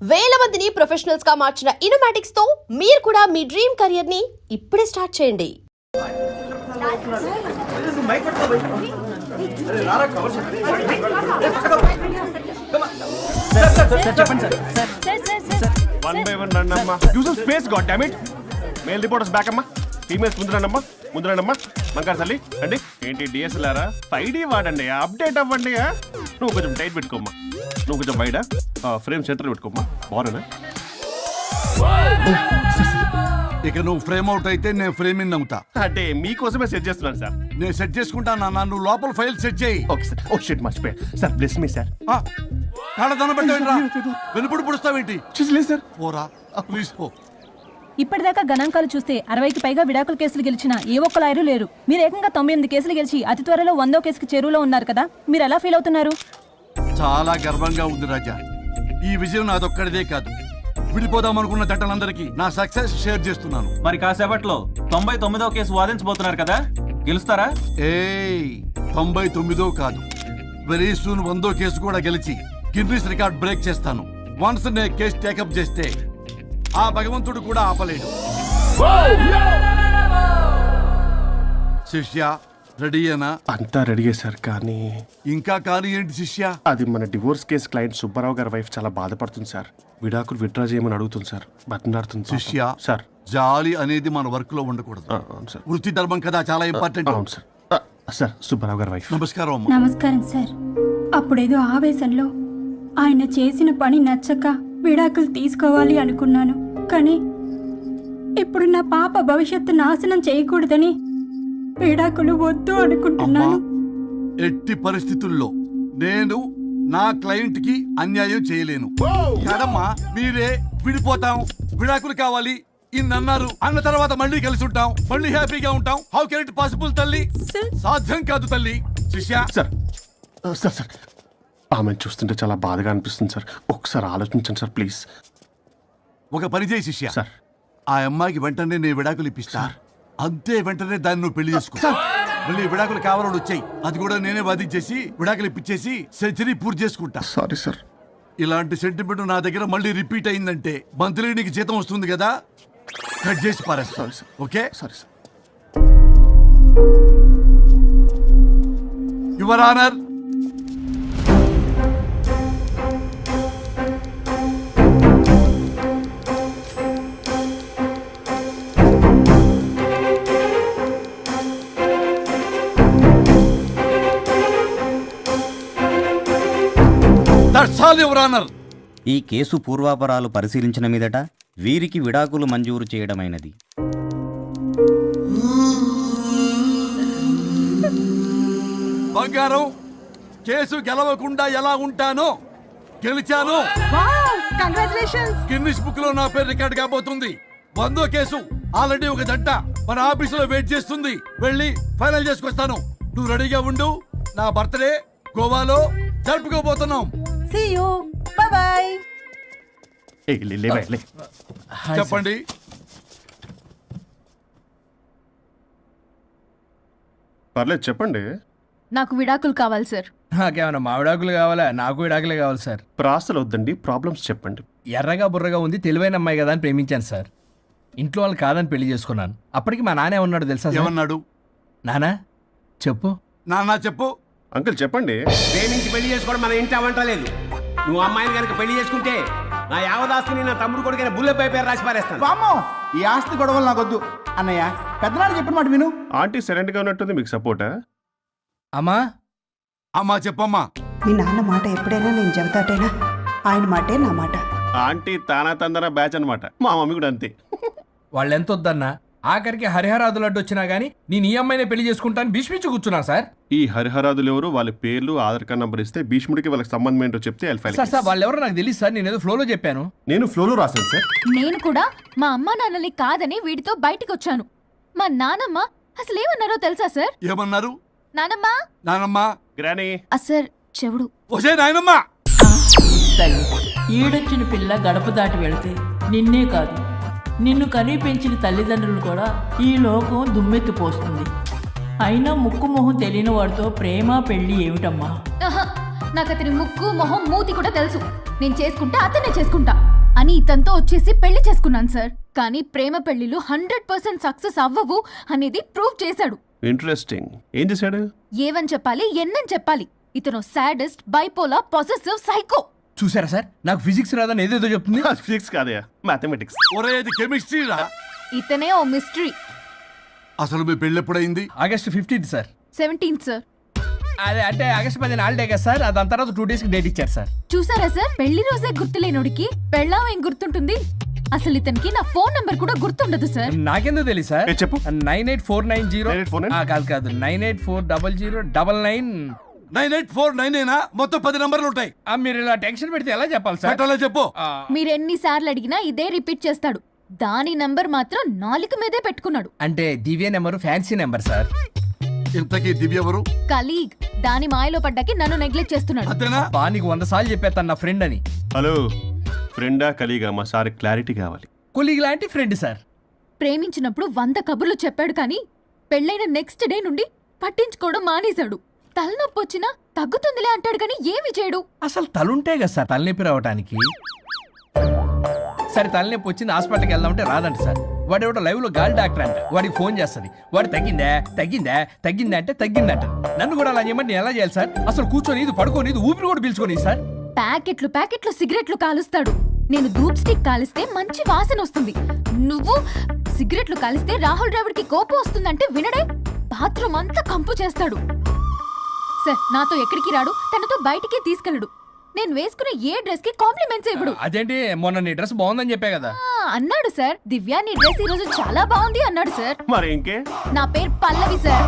వేల మందిని ప్రొఫెషనల్స్ గా మార్చిన ఇనోమాటిక్స్ తో మీరు కూడా మీ డ్రీమ్ కెరియర్ ని ఇప్పుడే స్టార్ట్ చేయండి. వన్ బై వన్ రండి అమ్మా. Use space god damn it. Male reporters back అమ్మా. ఫీమేల్స్ ముందు రండి అమ్మా. బంగారు తల్లి రండి. ఏంటి డిఎస్ఎల్ఆరా 5D వాడండి, అప్డేట్ అవ్వండి. నువ్వు కొంచెం టైట్ పెట్టుకోమ్మా. నువ్వు కొంచెం వైడా ఫ్రేమ్ సెంటర్ పెట్టుకోమ్మా. బాగున్నా? ఇక నువ్వు ఫ్రేమ్ అవుట్ అయితే నేను ఫ్రేమ్ ఇన్ అవుతా. అంటే మీకోసమే సెట్ చేస్తున్నాను సార్. నేను సెట్ చేసుకుంటాను నాన్న, నువ్వు లోపల ఫైల్ సెట్ చేయి. Okay sir. ఓ షిట్ మర్చిపోయా సార్. Bless me sir. కాళ్ళ పెట్టేరా, వెనుపుడు పుడుస్తావేంటి? లేదు సార్. పోరా ప్లీజ్ పో. ఇప్పటిదాకా గణాంకాలు చూస్తే 60కి పైగా విడాకుల కేసులు గెలిచిన ఏ ఒక్క లాయరు లేరు. మీరు ఏకంగా 98 కేసులు గెలిచి అతి త్వరలో 100వ కేసుకి చేరువలో ఉన్నారు కదా, మీరు ఎలా ఫీల్ అవుతున్నారు? చాలా గర్వంగా ఉంది రాజా. ఈ విజయం నాదొక్కడిదే కాదు, విడిపోదాం అనుకున్న జంటలందరికీ నా సక్సెస్ షేర్ చేస్తున్నాను. మరి కాసేపట్లో 99వ కేసు వాదించబోతున్నారు కదా, గెలుస్తారా? 99 కాదు, వెరీ సూన్ 100వ కేసు కూడా గెలిచి గిన్నిస్ రికార్డ్ బ్రేక్ చేస్తాను. వన్స్ నే కేసు టేకప్ చేస్తే ఆ భగవంతుడు కూడా ఆపలేడు. శిష్య రెడీయేనా? అంతా రెడీ సార్. కానీ ఇంకా కానీ ఏంటి శిష్య? అది మన డివోర్స్ కేసు క్లయింట్ సుబ్బారావు గారి వైఫ్ చాలా బాధపడుతుంది సార్. విడాకులు విత్డ్రా చేయమని అడుగుతుంది సార్. బతినాడుతుంది శిష్య సార్. జాలి అనేది మన వర్క్ లో ఉండకూడదు. అవును సార్. వృత్తి ధర్మం కదా, చాలా ఇంపార్టెంట్. అవును సార్. సార్ సుబ్బారావు గారి వైఫ్. నమస్కారం అమ్మా. నమస్కారం సార్. అప్పుడేదో ఆవేశంలో ఆయన చేసిన పని నచ్చక విడాకులు తీసుకోవాలి అనుకున్నాను. కానీ ఇప్పుడు నా పాప భవిష్యత్తు నాశనం చేయకూడదని విడాకులు వద్దు అనుకుంటున్నాను. ఎట్టి పరిస్థితుల్లో నేను నా క్లయింట్ కి అన్యాయం చేయలేను కదమ్మా. మీరే విడిపోతాం, విడాకులు కావాలి ఇన్నన్నారు అన్న తర్వాత మళ్ళీ కలిసి ఉంటాం, మళ్ళీ హ్యాపీగా ఉంటాం. హౌ కెన్ ఇట్ పాసిబుల్ తల్లి? సాధ్యం కాదు తల్లి. శిష్య సార్ సార్ సార్ ఆమెను చూస్తుంటే చాలా బాధగా అనిపిస్తుంది సార్. ఒకసారి ఆలోచించండి సార్ ప్లీజ్. ఒక పని చేయి శిష్య, సార్ ఆ అమ్మాయికి వెంటనే నేను విడాకులు ఇప్పిస్తా. అంతే, వెంటనే దాన్ని నువ్వు పెళ్లి చేసుకో. మళ్ళీ విడాకులు కావాలని వచ్చాయి, అది కూడా నేనే వాదించేసి విడాకులు ఇప్పించేసి సెంచరీ పూర్తి చేసుకుంటా. Sorry sir. ఇలాంటి సెంటిమెంట్ నా దగ్గర మళ్ళీ రిపీట్ అయిందంటే మంత్లీ నీకు జీతం వస్తుంది కదా, కట్ చేసి పారేస్తా. Sorry sir. Okay sorry sir. Your honour, that's all your honour. ఈ కేసు పూర్వాపరాలు పరిశీలించిన మీదట వీరికి విడాకులు మంజూరు చేయడమైనది. బంగారం, కేసు గెలవకుండా ఎలా ఉంటానో గెలిచాను. గిన్నిస్ బుక్ లో నా పేరు రికార్డ్ కాబోతుంది. 100వ కేసు ఆల్రెడీ ఒక జంట మన ఆఫీసులో వెయిట్ చేస్తుంది. వెళ్ళి ఫైనల్ చేసుకొస్తాను. నువ్వు రెడీగా ఉండు. నా బర్త్డే గోవాలో జరుపుకోబోతున్నాం. See you. Bye bye. చెప్పండి. పర్లేదు చెప్పండి. నాకు విడాకులు కావాలి సార్. నాకేమన్నా మా విడాకులు కావాలా? నాకు విడాకులే కావాలి సార్. ప్రాసలు వద్దండి, ప్రాబ్లమ్స్ చెప్పండి. ఎర్రగా బుర్రగా ఉంది, తెలివైన అమ్మాయి కదా అని ప్రేమించాను సార్. ఇంట్లో వాళ్ళు కాదని పెళ్లి చేసుకున్నాను. అప్పటికి మా నాన్న ఉన్నాడు తెలుసా? ఏమన్నాడు? నానా చెప్పు. నాన్న చెప్పు. అంకుల్ చెప్పండి. ప్రేమించి పెళ్లి చేసుకోవడం మన ఇంటి అవంటలేదు. నువ్వు అమ్మాయిని కనుక పెళ్లి చేసుకుంటే నా యావదాస్తిని నా తమ్ముడు కొడుకైన బుల్లెపై పేరు రాసి పారేస్తాను. వామ్మో, ఈ ఆస్తి గొడవలు నాకొద్దు. అన్నయ్య, పెద్దనాడు చెప్పిన మాట విను. ఆంటీ సైలెంట్ గా ఉన్నట్టుంది, మీకు సపోర్టా? అమ్మా అమ్మా చెప్పమ్మా. మీ నాన్న మాట ఎప్పుడైనా నేను చెబుతాటేనా? ఆయన మాటే నా మాట. ఆంటీ తానా తందన బ్యాచ్ అనమాట. మా మమ్మీ కూడా అంతే. వాళ్ళు ఎంత వద్దన్నా ఆఖరికి హరిహరాదులు అడ్డు వచ్చినా గానీ నేను ఈ అమ్మాయినే పెళ్లి చేసుకుంటాను భీష్మించి కూర్చున్నా సార్. ఈ హరిహరాదులు ఎవరు, వాళ్ళ పేర్లు ఆధార్ కార్డ్ నంబర్ ఇస్తే భీష్ముడికి వాళ్ళకి సంబంధం ఏంటో చెప్తే సార్ వాళ్ళు ఎవరో నాకు తెలియదు సార్. నేను ఏదో ఫ్లోలో చెప్పాను. నేను ఫ్లోలో రాశాను సార్. నేను కూడా మా అమ్మా నాన్నని కాదని వీడితో బయటికి వచ్చాను. మా నానమ్మ అసలు ఏమన్నారో తెలుసా సార్? ఏమన్నారు? నానమ్మ నానమ్మా. గ్రానీ. సార్ చెవుడు. ఒసే నాయనమ్మా. తల్లి, ఈడొచ్చిన పిల్ల గడప దాటి వెళితే నిన్నే కాదు, నిన్ను కనీ పెంచిన తల్లిదండ్రులు కూడా ఈ లోకం దుమ్మెత్తిపోస్తుంది. అయినా ముక్కు మొహం తెలియని వాడితో ప్రేమ పెళ్లి ఏమిటమ్మా? నాకు అతని ముక్కు మొహం మూతి కూడా తెలుసు. నేను చేసుకుంటా, అతనే చేసుకుంటా. అని ఇతనితో వచ్చేసి పెళ్లి చేసుకున్నాను సార్. కానీ ప్రేమ పెళ్లిలు 100% సక్సెస్ అవ్వవు అనేది ప్రూవ్ చేశాడు. ఇంట్రెస్టింగ్. ఏం చేశాడు? ఏవని చెప్పాలి ఎన్నని చెప్పాలి. ఇతను సాడెస్ట్, బైపోలా, పొసెసివ్, సైకో. చూసారా సార్, నాకు ఫిజిక్స్ రాదని ఏదేదో చెప్తుంది. ఫిజిక్స్ కాదయా, మ్యాథమెటిక్స్. ఒరే ఇది కెమిస్ట్రీ రా. ఇతనే ఓ మిస్టరీ. అసలు మీ పెళ్ళి ఎప్పుడైంది? August 15th sir. 17th sir. అదే అంటే ఆగస్ట్ 10 హాలిడే కదా సార్, దాని తర్వాత 2 days కి డేట్ ఇచ్చారు సార్. చూసారా సార్, పెళ్లి రోజే గుర్తులేనోడికి పెళ్ళాం ఏం గుర్తుంటుంది. అసలు ఇతనికి నా ఫోన్ నంబర్ కూడా గుర్తుండదు సార్. నాకెందుకు తెలియదు సార్? చెప్పు. 98490 98490? కాదు 9840099. 98499 మొత్తం 10 నంబర్లు ఉంటాయి. మీరు ఇలా టెన్షన్ పెడితే ఎలా చెప్పాలి సార్? పెట్టాలో చెప్పు. మీరు ఎన్నిసార్లు అడిగినా ఇదే రిపీట్ చేస్తాడు. దాని నంబర్ మాత్రం నాలుక మీదే పెట్టుకున్నాడు. అంటే దివ్య నెంబర్ ఫ్యాన్సీ నెంబర్ సార్. ఇంతకీ దివ్య ఎవరు? కలీగ్. దాని మాయలో పడ్డాకి నన్ను నెగ్లెక్ట్ చేస్తున్నాడు. అంతేనా? నీకు 100 సార్లు చెప్పేస్తాను నా ఫ్రెండ్ అని. హలో, ఫ్రెండా కలీగా? మా సార్ క్లారిటీ కావాలి. కొలీగ్ లాంటి ఫ్రెండ్ సార్. ప్రేమించినప్పుడు 100 కబుర్లు చెప్పాడు కానీ పెళ్ళైన నెక్స్ట్ డే నుండి పట్టించుకోవడం మానేశాడు. తలనొప్పి వచ్చినా తగ్గుతుందిలే అంటాడు కానీ ఏమి చేయడు. అసలు తలుంటే కదా సార్ తలనొప్పి రావటానికి. సరే తలనొప్పి వచ్చింది హాస్పిటల్కి వెళ్దామంటే రాదంట సార్. వాడు ఎవడో లైవ్ లో గాలి డాక్టర్ అంట, వాడికి ఫోన్ చేస్తుంది. వాడు తగ్గిందా అంటే తగ్గిందంట. నన్ను కూడా అలా చేయమంటే నేను ఎలా చేయాలి సార్? అసలు కూర్చొని ఇది పడుకోని ఇది ఊపిరి కూడా పీల్చుకొని సార్. ప్యాకెట్లు సిగరెట్లు కాలుస్తాడు. నేను ధూప్ స్టిక్ కాలిస్తే మంచి వాసన వస్తుంది. నువ్వు సిగరెట్లు కాలిస్తే రాహుల్ ద్రావిడ్కి కోపం వస్తుందంటే వినడే. బాత్రూమ్ అంతా కంపు చేస్తాడు. సార్ నాతో ఎక్కడికి రాడు, తనతో బయటికి తీసుకెళ్ళడు. నేను వేసుకునే ఏ డ్రెస్ కి కాంప్లిమెంట్స్ ఇవ్వడు. అదేంటి, మొన్న నీ డ్రెస్ బాగుందని చెప్పా కదా. అన్నాడు సార్. దివ్య నీ డ్రెస్ ఈ రోజు చాలా బాగుంది అన్నాడు సార్. మరి ఇంకే? నా పేరు పల్లవి సార్.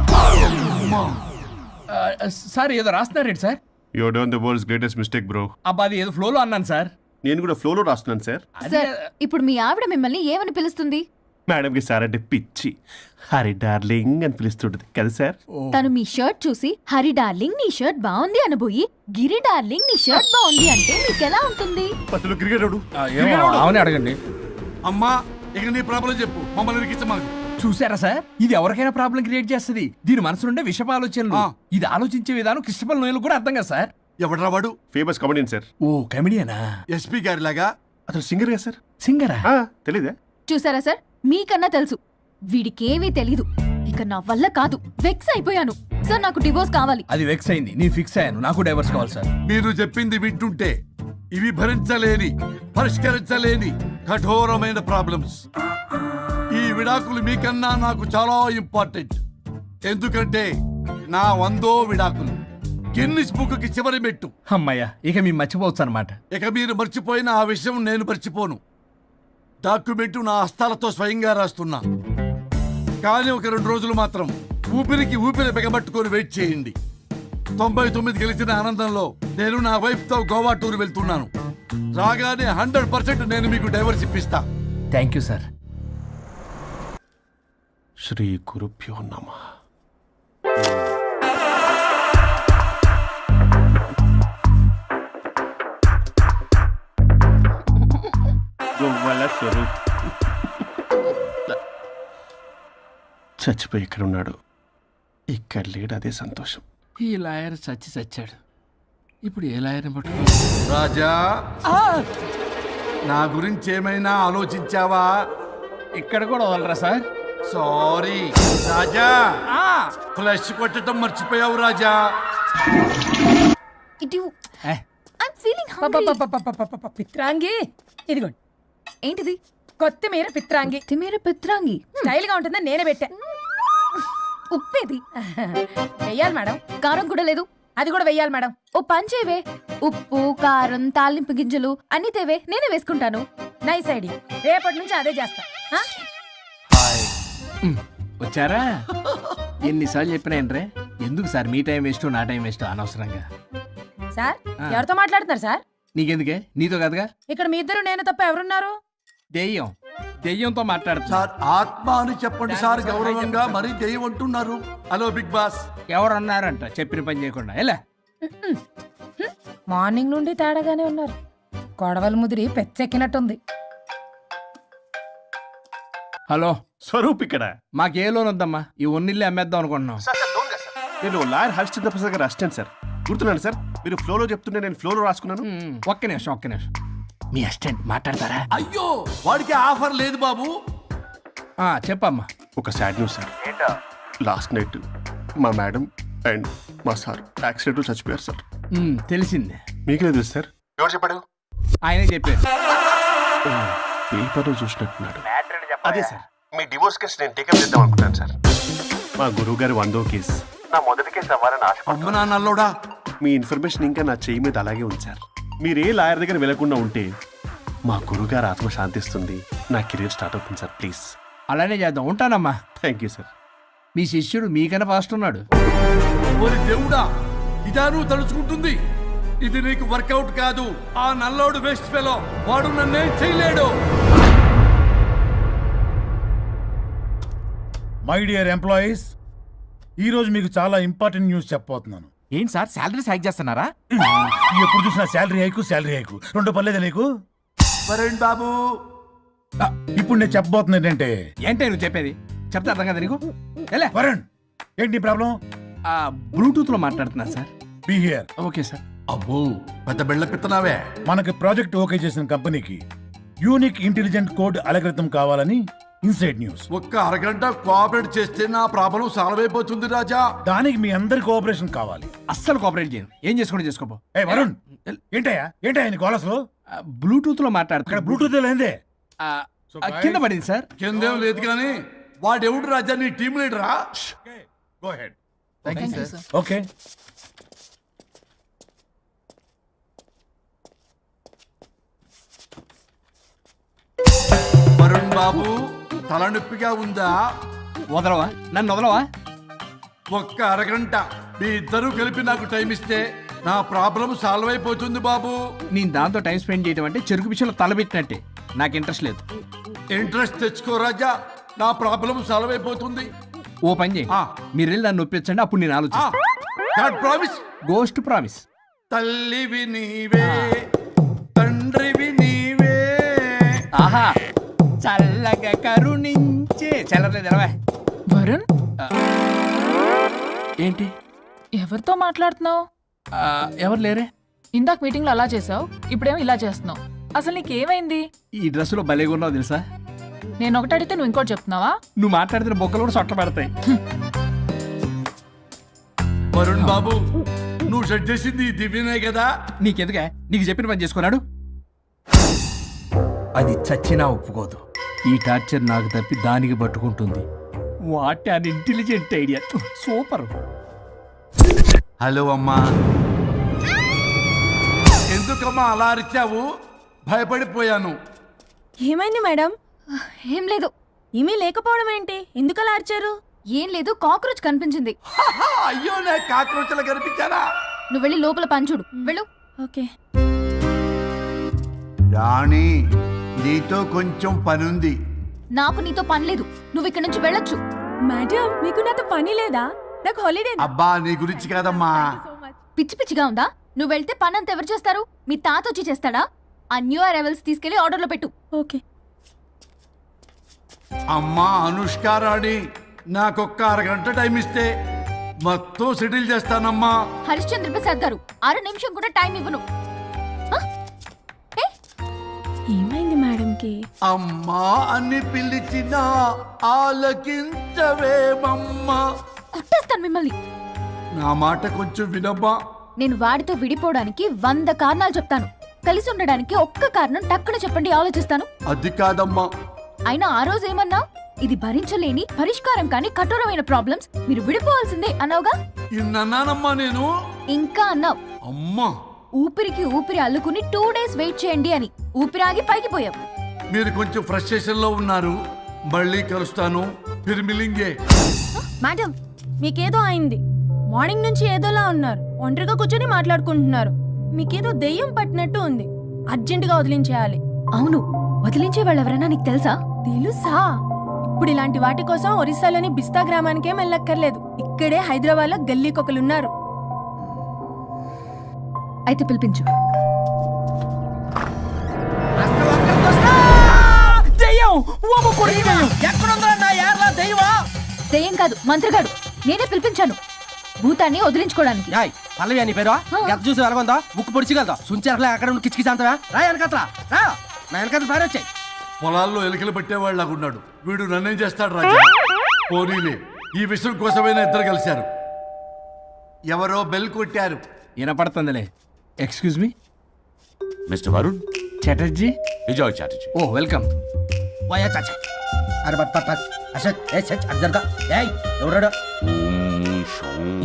సార్ ఏదో రాస్తున్నారేంటి sir? You done the world's greatest mistake bro. అబ్బా అది ఏదో ఫ్లోలో అన్నాను సార్. నేను కూడా ఫ్లోలో రాస్తున్నాను సార్. సార్ ఇప్పుడు మీ ఆవిడ మిమ్మల్ని ఏమని పిలుస్తుంది? మేడంకి సార్ అంటే పిచ్చి. హరి డార్లింగ్ అని పిలుస్తుంటది కదా సార్. తను మీ షర్ట్ చూసి హరి డార్లింగ్ నీ షర్ట్ బాగుంది అనబోయి గిరి డార్లింగ్ నీ షర్ట్ బాగుంది అంటే మీకు ఎలా ఉంటుంది? పత్తులు క్రికెటరు. అవునే అడగండి. అమ్మా ఇక నీ ప్రాబ్లం చెప్పు, మమ్మల్ని ఇరికించమాకు. చూసారా సార్, ఇది ఎవరికైనా ప్రాబ్లం క్రియేట్ చేస్తుంది. దీని మనసు నుండే విషప ఆలోచనలు. ఇది ఆలోచించే విధానం కృష్ణపల్ నోయలు కూడా అర్థం కదా సార్. ఎవడరా వాడు? Famous comedian sir. ఓ కమెడియనా? ఎస్పీ గారి లాగా? అతను సింగర్ కదా సార్. సింగరా? తెలీదా? చూసారా సార్, మీకన్నా తెలుసు. వీడికేమీ తెలీదు. ఇక నా వల్ల కాదు, వెక్స్ అయిపోయాను సార్. నాకు డివోర్స్ కావాలి. అది వెక్స్ అయింది, నేను ఫిక్స్ అయ్యాను. నాకు డైవర్స్ కావాలి సార్. మీరు చెప్పింది వింటుంటే ఇవి భరించలేని, పరిష్కరించలేని కఠోరమైన ప్రాబ్లమ్స్. ఈ విడాకులు మీకన్నా నాకు చాలా ఇంపార్టెంట్. ఎందుకంటే నా 100వ విడాకులు గిన్నిస్ బుక్కి చివరి మెట్టు. అమ్మయ్య, ఇక మేము మర్చిపోవచ్చు అనమాట. ఇక మీరు మర్చిపోయిన ఆ విషయం నేను మర్చిపోను. డాక్యుమెంట్ నా హస్తాలతో స్వయంగా రాస్తున్నా. కానీ ఒక 2 రోజులు మాత్రం ఊపిరికి ఊపిరి బిగబట్టుకొని వెయిట్ చేయండి. 99 గెలిచిన ఆనందంలో నేను నా వైఫ్ తో గోవా టూర్ వెళ్తున్నాను. రాగానే 100% నేను మీకు డైవర్స్ ఇప్పిస్తా. Thank you sir. శ్రీ గురుభ్యో నమః. స్వరూప్ చచ్చిపోయి ఇక్కడ ఉన్నాడు. ఇక్కడ లేడు, అదే సంతోషం. ఈ లాయర్ చచ్చాడు. ఇప్పుడు ఏ లాయర్ పట్టు? రాజా, నా గురించి ఏమైనా ఆలోచించావా? ఇక్కడ కూడా వదలరా సార్? సారీ రాజా, ఫ్లష్ కొట్టడం మర్చిపోయావు రాజా. పిత్రాంగి ఇదిగోండి. ఏంటిది? కొత్తిమీర పిత్రాంగి. పిత్రాంగి స్టైల్ గా ఉంటుందని నేనే పెట్టా. ఉప్పేది? వెయ్యాలి మేడం. కారం కూడా లేదు. అది కూడా వెయ్యాలి మేడం. ఓ పంచేవే. ఉప్పు, కారం, తాలింపు గింజలు అన్ని తేవే, నేనే వేసుకుంటాను. Nice idea. రేపటి నుంచి అదే చేస్తా. వచ్చారా? ఎన్నిసార్లు చెప్పినా ఏంట్రే, ఎందుకు సార్ మీ టైం వేస్ట్ నా టైం వేస్ట్ అనవసరంగా? సార్ ఎవరితో మాట్లాడుతున్నారు సార్? నీకెందుకే, నీతో కదగా. ఇక్కడ మీ ఇద్దరు నేను తప్ప ఎవరున్నారు? దెయ్యంతో మాట్లాడుతున్నా. సార్ ఆత్మ అని చెప్పండి సార్, గౌరవంగా. మరీ దెయ్యం అంటున్నారు. Hello big boss. ఎవరు అన్నారంట చెప్పిన పని చేయకుండా? ఎలా మార్నింగ్ నుండి తేడాగానే ఉన్నారు. గొడవల ముదిరి పెచ్చెక్కినట్టుంది. హలో స్వరూప్ ఇక్కడ. మాకే లోన్ వద్దమ్మా, ఈ ఒన్నిల్లు అమ్మేద్దాం అనుకుంటున్నాం. నేను లాయర్ హరిశ్చంద్ర ప్రసాద్ గారు అసిస్టెంట్ సార్. గుర్తున్నాను సార్, మీరు ఫ్లోలో చెప్తుంటే నేను ఫ్లోలో రాసుకున్నాను. ఒక్క నిమిషం. మీ అసిస్టెంట్ మాట్లాడతారా? అయ్యో వాడికి ఆఫర్ లేదు బాబు. చెప్పమ్మా. ఒక sad news sir. Last night మా మేడం అండ్ మా సార్ యాక్సిడెంట్ చచ్చిపోయారు సార్. తెలిసిందే. మీకే తెలుసు సార్. ఎవరు చెప్పాడు? ఆయనే చెప్పారు. పేపర్లో చూసినట్టున్నాడు. అదే సార్, మీ డివోర్స్ కేసు నేను టేకప్ చేద్దాం అనుకుంటాను సార్. మా గురువు గారి 100వ కేసు నా మొదటి కేసు అవ్వాలని ఆశ. అమ్మ నాన్నల్లోడా, మీ ఇన్ఫర్మేషన్ ఇంకా నా చెయ్యి మీద అలాగే ఉంది సార్. మీరు ఏ లాయర్ దగ్గర వెళ్లకుండా ఉంటే మా గురువుగారు ఆత్మ శాంతిస్తుంది, నా కెరీర్ స్టార్ట్ అవుతుంది సార్. ప్లీజ్ అలానే చేద్దాం. ఉంటానమ్మా. Thank you sir. మీ శిష్యుడు మీకన్నా ఫాస్ట్ ఉన్నాడు. ఓరి దేవుడా, ఇదా నువ్వు తలుచుకుంటుంది? ఇది నీకు వర్కౌట్ కాదు. ఆ నల్లోడు వేస్ట్ ఫెలో, వాడు నన్నేం చేయలేడు. మై డియర్ ఎంప్లాయీస్, ఈరోజు మీకు చాలా ఇంపార్టెంట్ న్యూస్ చెప్పబోతున్నాను. ఏంటి సార్ శాలరీస్ హైక్ చేస్తున్నారా? ఎప్పుడు చూసినా శాలరీ హైకు రెండు పర్లేదా నీకు? వరుణ్ బాబు, ఇప్పుడు నేను చెప్పబోతున్నా ఏంటంటే, ఏంటే నువ్వు చెప్పేది? చెప్తే అర్థం కదా నీకు? ఎలా వరుణ్, ఏంటి ప్రాబ్లం? బ్లూటూత్ లో మాట్లాడుతున్నా sir. Be here. Okay sir. అబ్బో పెద్ద బిళ్ళ పిత్తనావే. మనకి ప్రాజెక్ట్ ఓకే చేసిన కంపెనీకి యూనిక్ ఇంటెలిజెంట్ కోడ్ అలకృతం కావాలని ఇన్సైడ్ న్యూస్. ఒక్క అరగంట కోఆపరేట్ చేస్తే నా ప్రాబ్లం సాల్వ్ అయిపోతుంది రాజా. దానికి మీ అందరి కోఆపరేషన్ కావాలి. అస్సలు కోఆపరేట్ చేయను. ఏం చేసుకోండి చేసుకోపో. ఏ వరుణ్, ఏంటయ్యా నీ కాలర్స్ లో బ్లూటూత్ లో ఇక్కడ మాట్లాడుతున్నా. బ్లూటూత్ లేదే. కింద పడింది సార్. కిందేం లేదు కానీ వాడెవడు రాజా, నీ టీం లీడరా? Go head. ఓకే. వరుణ్ బాబు, తలనొప్పిగా ఉందా? వదలవా? నన్ను వదలవా? ఒక్క అరగంట మీ ఇద్దరూ కలిపి నాకు టైం ఇస్తే నా ప్రాబ్లం సాల్వ్ అయిపోతుంది బాబు. నేను దాంతో టైం స్పెండ్ చేయడం అంటే చెరుకు విషయంలో తలబెట్టినట్టే. నాకు ఇంట్రెస్ట్ లేదు. ఇంట్రెస్ట్ తెచ్చుకో రాజా, నా ప్రాబ్లం సాల్వ్ అయిపోతుంది. ఓ పని చేయి, మీరు వెళ్ళి నన్ను ఒప్పించండి, అప్పుడు నేను ఆలోచిస్తాను. ప్రామిస్. Ghost promise. తల్లివి నీవే, తండ్రివి నీవే. ఆహా, చల్లగా కరుణించే. చల్లలేదు ఎలవా. వరుణ్, ఏంటి? ఎవరితో మాట్లాడుతున్నావు? ఎవరు లేరే? ఇందాక మీటింగ్ లో అలా చేసావు, ఇప్పుడేమో ఇలా చేస్తున్నావు. అసలు నీకేమైంది? ఈ డ్రెస్సులో భలేగా ఉన్నావు తెలుసా? నేను ఒకటి అడిగితే నువ్వు ఇంకోటి చెప్తున్నావా? నువ్వు మాట్లాడితే బొక్కలు కూడా సొట్ట పడతాయి. వరుణ్ బాబు, నువ్వు సెట్ చేసింది ఈ దివ్యనే కదా? నీకెందుకే? నీకు చెప్పిన పని చేసుకున్నాడు. అది చచ్చినా ఒప్పుకోదు. ఈ టార్చర్ నాకు తప్పి దానికి పట్టుకుంటుంది. What an intelligent idea. Super. Hello అమ్మా. ఎందుకమ్మా అలా అరిచావు? భయపడిపోయాను. ఏమైంది మేడం? ఏం లేదు. ఏమీ లేకపోవడం ఏంటి? ఎందుకలా అరిచారు? ఏం లేదు, కాక్రోచ్ కనిపించింది. అయ్యో, నాకు కాక్రోచ్లు కనిపించారా? నువ్వు వెళ్ళి లోపల పని చూడు. వెళ్ళు. ఓకే. రాణి, నీతో కొంచెం పనుంది. నాకు నీతో పని లేదు. నువ్వు ఇక్కడ నుంచి వెళ్ళొచ్చు. మేడం, మీకు నాతో పని లేదా? నాకు హాలిడే. అబ్బా, నీ గురించి కాదమ్మా. పిచ్చి పిచ్చిగా ఉందా? నువ్వు వెళ్తే పని అంతా ఎవరు చేస్తారు? మీ తాత వచ్చి చేస్తాడా? ఆ న్యూ అరైవల్స్ తీసుకెళ్లి ఆర్డర్లో పెట్టు. ఓకే. అమ్మా అనుష్క రాణి, నాకొక్క అరగంట టైం ఇస్తే మొత్తం సెటిల్ చేస్తానమ్మా. హరిశ్చంద్ర ప్రసాద్ గారు, 6 నిమిషం కూడా టైం ఇవ్వను. ఏమైంది మేడంకి? అమ్మా అని పిలిచినా ఆలకించవేమమ్మా. కుట్టేస్తాను మిమ్మల్ని. నా మాట కొంచెం వినమ్మా. నేను వాడితో విడిపోవడానికి 100 కారణాలు చెప్తాను. కలిసి ఉండడానికి ఒక్క కారణం టక్కున చెప్పండి, ఆలోచిస్తాను. అది కాదమ్మా. అయినా ఆ రోజు ఏమన్నా? ఇది భరించలేని పరిష్కారం కాని కఠోరమైన ప్రాబ్లమ్స్, మీరు విడిపోవాల్సిందే అన్నావుగా. ఇన్నానమ్మా నేను. ఇంకా అన్నావు. అమ్మా, ఊపిరికి ఊపిరి అల్లుకుని 2 days వెయిట్ చేయండి అని. ఊపిరాగి పైకి పోయావు. మీరు కొంచెం ఫ్రస్ట్రేషన్ లో ఉన్నారు. మళ్ళీ కలుస్తాను. ఫిర్మిలింగే. మేడం, మీకేదో అయింది. మార్నింగ్ నుంచి ఏదోలా ఉన్నారు. ఒంటరిగా కూర్చొని మాట్లాడుకుంటున్నారు. మీకేదో దెయ్యం పట్టినట్టు ఉంది. అర్జెంటుగా వదిలించేయాలి. అవును, వదిలించే వాళ్ళు ఎవరైనా నీకు తెలుసా? తెలుసా? ఇప్పుడు ఇలాంటి వాటి కోసం ఒరిస్సాలోని బిస్తా గ్రామానికేం వెళ్ళక్కర్లేదు. ఇక్కడే హైదరాబాద్ లో గల్లీకొకలున్నారు. అయితే పిలిపించు. దెయ్యం కాదు, మంత్రగాడు. నేనే పిలిపించాను. భూతాన్ని వదిలించుకోవడానికి. పల్లవి అని పేరు గత చూసి వెలగొందా ముక్కు పొడిచిగలదా సుంచారులే అక్కడ ఉండి కిచకిచంతవా రా వెనకత్రా రా నా వెనకత్ర పారి వచ్చాయి. పొలాల్లో ఎలికలు పట్టేవాళ్ళగా ఉన్నాడు వీడు. నన్నేం చేస్తాడు రాజా? పోనీలే, ఈ విషయం కోసమైనా ఇద్దరు కలిశారు. ఎవరో బెల్ కొట్టారు. వినపడుతుందిలే. Excuse me mister Varun Chatterjee. Vijay Chatterjee. ఓ వెల్కమ్. వాయా చాచా అరే బట్ బట్ బట్ అసత్ ఏ సచ్ అర్జర్గా ఏయ్ ఎవరాడు?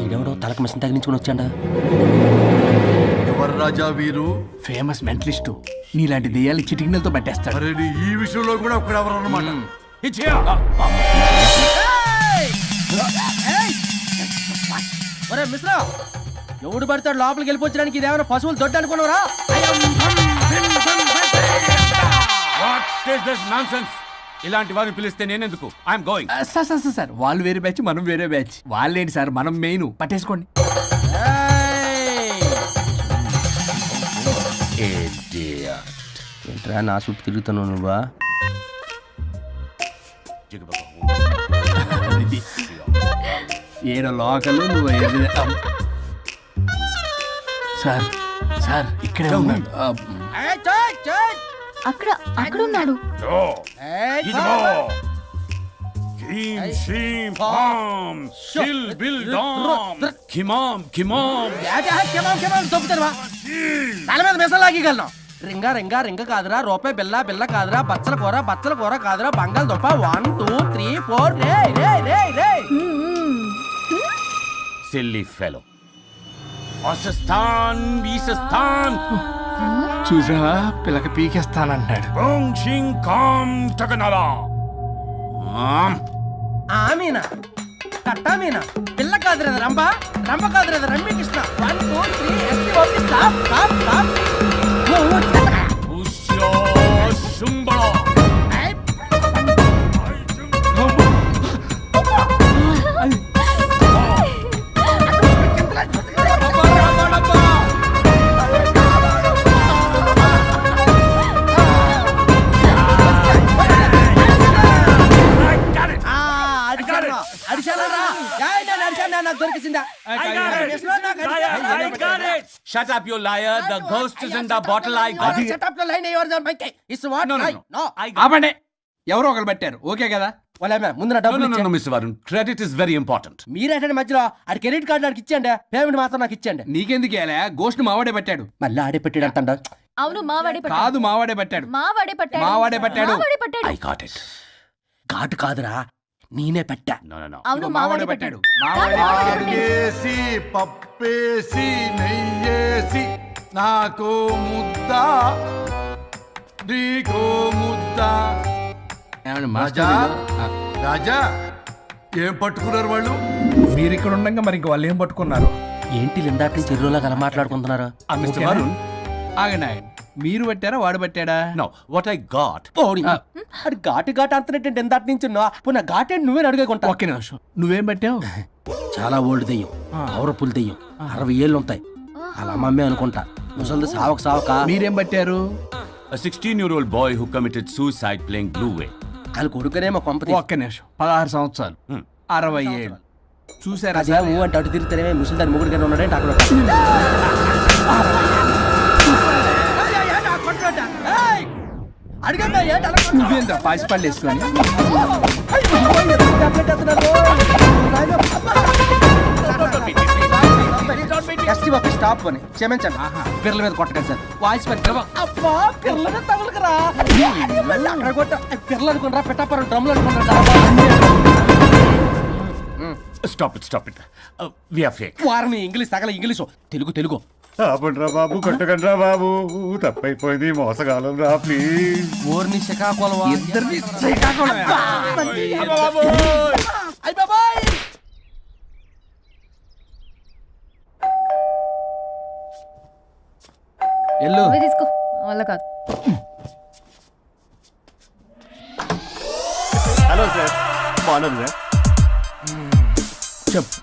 ఈడెవడో తలకు మిషన్ తగిలించుకుని వచ్చాడా? ఎవరు రాజా వీరు? Famous mentalist. నీలాంటి దెయ్యాలు చిటికినలతో పట్టేస్తాడు. అరే నీ ఈ విషయంలో కూడా ఒకడు ఎవరు అన్నమాట. ఒరే మిశ్రా, ఎవడు పడతాడు లోపలికి వెళ్ళిపోవడానికి? ఇదేమైనా పశువులు దొడ్డు అనుకున్నారా? ఇలాంటి వారిని పిలిస్తే నేనెందుకు? I'm going. సార్ వాళ్ళు వేరే బ్యాచ్, మనం వేరే బ్యాచ్. వాళ్ళేంటి సార్, మనం మెయిన్. పట్టేసుకోండి. ఏంట్రా నా చుట్టూ తిరుగుతున్నావు నువ్వా? ఏడో లోకలు నువ్వు సార్ సార్ ఇక్కడే ఉన్నాడు. అక్కడ అక్కడ ఉన్నాడు. తల మీద మెసలాగలను. రింగా రింగా రింగ కాదురా, రూపాయి బిల్ల బిల్ల కాదురా, బచ్చల కూర కాదురా, బంగాళదుంప 1 2 3 4 రే రే రే రే. Silly fellow. ఈసస్థాన్ చూసా పిల్లకి పీకేస్తానంటాడు. ఆమీనా కట్టామీనా పిల్ల కాదురా రంభ, రంభ కాదురా Ramya Krishna. 1 2 3 ST OP stop stop stop. Shut up, you liar. The ghost is in the bottle. I got it. Shut up the line. Yours are my case. It's what? No. ఆపండి. ఎవరో ఒకరు పెట్టారు. Okay కదా? వాళ్ళ ముందు నా డబ్బులు No, Mr. Varun. Credit is very important. మీరేటండి మధ్యలో ఆడి క్రెడిట్ కార్డు నాకు ఇచ్చేయండి, పేమెంట్ మాత్రం నాకు ఇచ్చేయండి. నీకెందుకు ఇలా గోస్ట్ మావాడే పెట్టాడు. మళ్ళీ ఆడే పెట్టాడు అంట. అవును మావాడే పట్టాడు. కాదు మావాడే పెట్టాడు. మావాడే పట్టాడు. మావాడే పట్టాడు. మావాడే పట్టాడు. I got it. ఘాటు కాదురా, నేనే పెట్టా. No. అవును మావాడే పట్టాడు. ఆగేసి పప్పేసి నెయ్యేసి నాకు ముద్ద నీకో ముద్ద. రాజా రాజా ఏం పట్టుకున్నారు వాళ్ళు? మీరు ఇక్కడ ఉండగా మరి ఇంక వాళ్ళు ఏం పట్టుకున్నారు? ఏంటి లిందాటి చెరువులో కల మాట్లాడుకుంటున్నారు? Mr. Varun. ఆగండి. మీరు పట్టారా వాడు పట్టాడా? No, what I got. అది ఘాటు ఘాటు అంటున్నట్టు ఎందాటి నుంచి నా ఘాటే నువ్వే అడుగుకుంటా. ఒకే నిమిషం. నువ్వేం పట్టావు? చాలా ఓల్డ్ దెయ్యం, పవర్ఫుల్ దెయ్యం, 60 ఏళ్ళు ఉంటాయి. అలా మమ్మీ అనుకుంటా. ముసలిది సావక. మీరేం పట్టారు? A 16-year-old boy who committed suicide playing Blue Whale. వాళ్ళ కొడుకునేమో కొంపతి. ఒక్క నిమిషం. 16 సంవత్సరాలు, 60 ఏళ్ళు. చూసారా? అంటే అటు తిరుగుతానే ముసలి దాని మొగుడు గారు ఉన్నాడంటే అక్కడ. నువ్వేంద్ర పాసిపళ్ళు వేసుకొని స్టాప్ అని క్షమించండి. పిల్లల మీద కొట్టకండి సార్. వాయిస్ అబ్బా పిల్లల మీద తగులుకురా. అక్కడ కొట్ట పిల్లలు అనుకున్నారా, పెట్టాపరం డ్రమ్లు అనుకున్నారా? Stop it. We are fake. వారిని ఇంగ్లీష్ తగల ఇంగ్లీషు తెలుగు. ఆపండ్రా బాబు, కొట్టకండ్రా బాబు, తప్పైపోయింది, మోసగాలం రా ప్లీజ్. ఊరిని శ్రీకాకుళం ఇద్దరిని శ్రీకాకుళం. ఎల్లు తీసుకో వల్ల కాదు. హలో సార్, బాగున్నాను సార్. చెప్పు.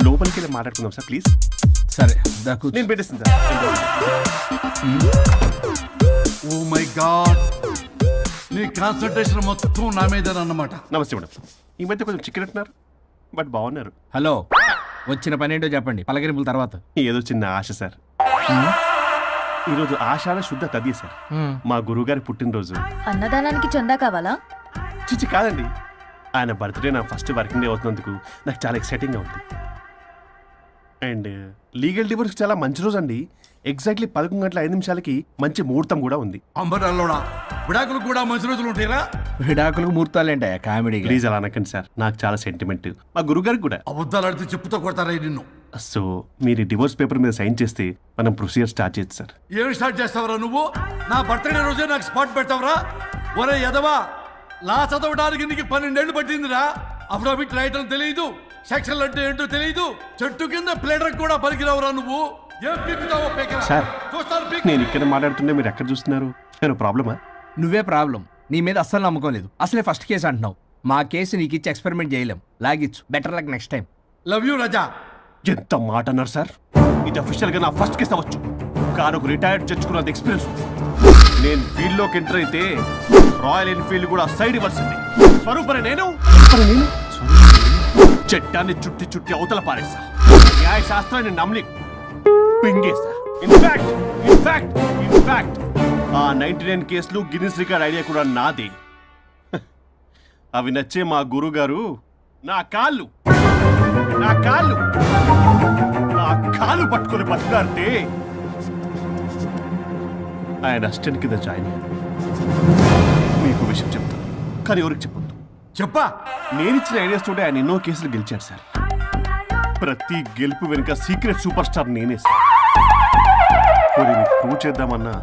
లోపలికి వెళ్ళి మాట్లాడుకుందాం సార్ ప్లీజ్. సరే దాకు నేను పెట్టేస్తాను సార్. ఓ మై గాడ్, నీ కాన్సన్ట్రేషన్ మొత్తం నా మీద అన్నమాట. నమస్తే మేడం. ఈ మధ్య కొంచెం చికెన్ అంటున్నారు, బట్ బాగున్నారు. హలో వచ్చిన పని ఏంటో చెప్పండి, పలకరింపుల తర్వాత. ఏదో చిన్న ఆశ సార్. ఈరోజు ఆషాఢ శుద్ధ తది సార్, మా గురువుగారి పుట్టినరోజు. అన్నదానానికి చందా కావాలా? చిచ్చి కాదండి, ఆయన బర్త్డే నా ఫస్ట్ వర్కింగ్ డే అవుతున్నందుకు నాకు చాలా ఎక్సైటింగ్గా ఉంది. అండ్ లీగల్ డివోర్స్కి చాలా మంచి రోజు అండి. ఎగ్జాక్ట్లీ 11:05 మంచి ముహూర్తం కూడా ఉంది. అంబరాల్లోడా విడాకులు కూడా మంచి రోజులు ఉంటాయిరా? విడాకులకు ముహూర్తాలేంటా కామెడీ? ప్లీజ్ అలా అనకండి సార్, నాకు చాలా సెంటిమెంట్, మా గురుగారికి కూడా. అబద్ధాలు ఆడితే చెప్పుతో కొడతారా నిన్ను? సో మీరు ఈ డివోర్స్ పేపర్ మీద సైన్ చేస్తే మనం ప్రొసీజర్ స్టార్ట్ చేయొచ్చు సార్. ఏమి స్టార్ట్ చేస్తావరా నువ్వు? నా బర్త్డే రోజే నాకు స్పాట్ పెడతావరా? ఒరే ఎదవా, లా చదవడానికి నీకు 12 ఏళ్ళు పట్టిందిరా. అఫిడవిట్ రాయటం తెలియదు, సెక్షన్లు అంటే ఏంటో తెలియదు, చెట్టు కింద ప్లేడర్ కూడా పలికిరావురా నువ్వు. ఏం పీకుతావో పీకరా. సార్ చూస్తాను పీకు. నేను ఇక్కడ మాట్లాడుతుంటే మీరు ఎక్కడ చూస్తున్నారు? నేను ప్రాబ్లమా? నువ్వే ప్రాబ్లం. నీ మీద అస్సలు నమ్మకం లేదు. అసలే ఫస్ట్ కేసు అంటున్నావు. మా కేసు నీకు ఇచ్చి ఎక్స్పెరిమెంట్ చేయలేం. లాగిచ్చు. Better luck next time. Love you Raza. ఎంత మాట అన్నారు సార్? ఇది అఫీషియల్ గా నా ఫస్ట్ కేసు అవ్వచ్చు, కానీ ఒక రిటైర్డ్ జడ్జ్ కున్నది ఎక్స్పీరియన్స్. నేను ఫీల్డ్ లోకి ఎంటర్ అయితే రాయల్ ఎన్ఫీల్డ్ కూడా సైడ్ ఇవ్వాల్సింది. స్వరూపరే నేను చట్టాన్ని చుట్టి చుట్టి అవతల పారేస్తా. న్యాయ శాస్త్రాన్ని నమ్మి పింగేస్తా. ఇన్ఫాక్ట్ ఆ 99 కేసులు గిన్నిస్ రికార్డ్ ఐడియా కూడా నాదే. అవి నచ్చే మా గురుగారు నా కాళ్ళు పట్టుకొని బతుకాడితే ఆయన అసిస్టెంట్ కింద జాయిన్ అయ్యాను. మీకు విషయం చెప్తాను, కానీ ఎవరికి చెప్పొద్దు. చెప్పా. నేను ఇచ్చిన ఐడియాస్ తోటి ఆయన ఎన్నో కేసులు గెలిచాడు సార్. ప్రతి గెలుపు వెనుక సీక్రెట్ సూపర్ స్టార్ నేనే సార్. ప్రూవ్ చేద్దామన్నా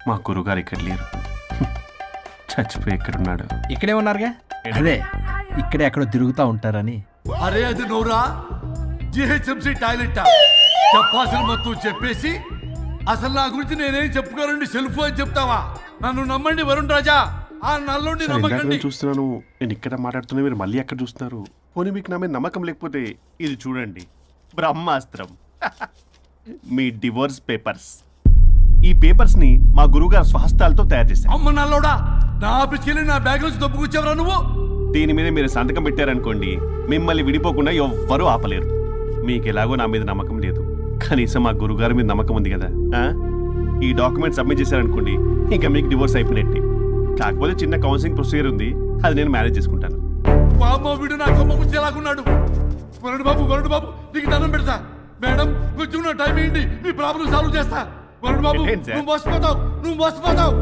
మా గురుగారు ఇక్కడ లేరు. చచ్చిపోయి ఎక్కడున్నాడు? ఇక్కడే ఉన్నారుగా. అదే ఇక్కడే ఎక్కడో తిరుగుతూ ఉంటారని. అరే అది నోరా, జిహెచ్ఎంసీ టాయిలెట్ చెప్పాల్సిన మొత్తం చెప్పేసి అసలు నా గురించి నేనేం చెప్పుకోరండి సెల్ఫ్ అని చెప్తావా? నన్ను నమ్మండి వరుణ్ రాజా, ఆ నల్లుండి సార్, ఇందాక నమ్మకండి. నేను చూస్తున్నాను, నేను ఇక్కడ మాట్లాడుతున్నా, మీరు మళ్ళీ ఎక్కడ చూస్తున్నారు? పోనీ మీకు నా మీద నమ్మకం లేకపోతే ఇది చూడండి, బ్రహ్మాస్త్రం. మీ డివోర్స్ పేపర్స్. ఈ పేపర్స్ ని మా గురువుగారు స్వహస్తాలతో తయారు చేశారు. అమ్మ నల్లోడా, నా ఆఫీస్కి వెళ్ళి నా బ్యాగ్ నుంచి దొబ్బుకొచ్చావరా నువ్వు? దీని మీద మీరు సంతకం పెట్టారనుకోండి, మిమ్మల్ని విడిపోకుండా ఎవ్వరూ ఆపలేరు. మీకు ఎలాగో నా మీద నమ్మకం లేదు, కనీసం మా గురుగారి మీద నమ్మకం ఉంది కదా. ఈ డాక్యుమెంట్ సబ్మిట్ చేశారనుకోండి, ఇంకా మీకు డివోర్స్ అయిపోయినట్టే. కాకపోతే చిన్న కౌన్సిలింగ్ ప్రొసీజర్ ఉంది, అది నేను మేనేజ్ చేసుకుంటాను. వామ్మో, వీడు నా కొమ్మ గురించి ఎలాగున్నాడు? వరుణ్ బాబు నీకు దండం పెడతా. మేడం కొంచెం నా టైం ఏంటి, మీ ప్రాబ్లం సాల్వ్ చేస్తా. వరుణ్ బాబు, ఏంటి సార్? నువ్వు మోసపోతావు.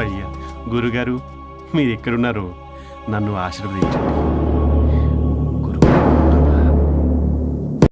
అయ్యా గురుగారు, మీరు ఎక్కడున్నారో నన్ను ఆశీర్వదించండి.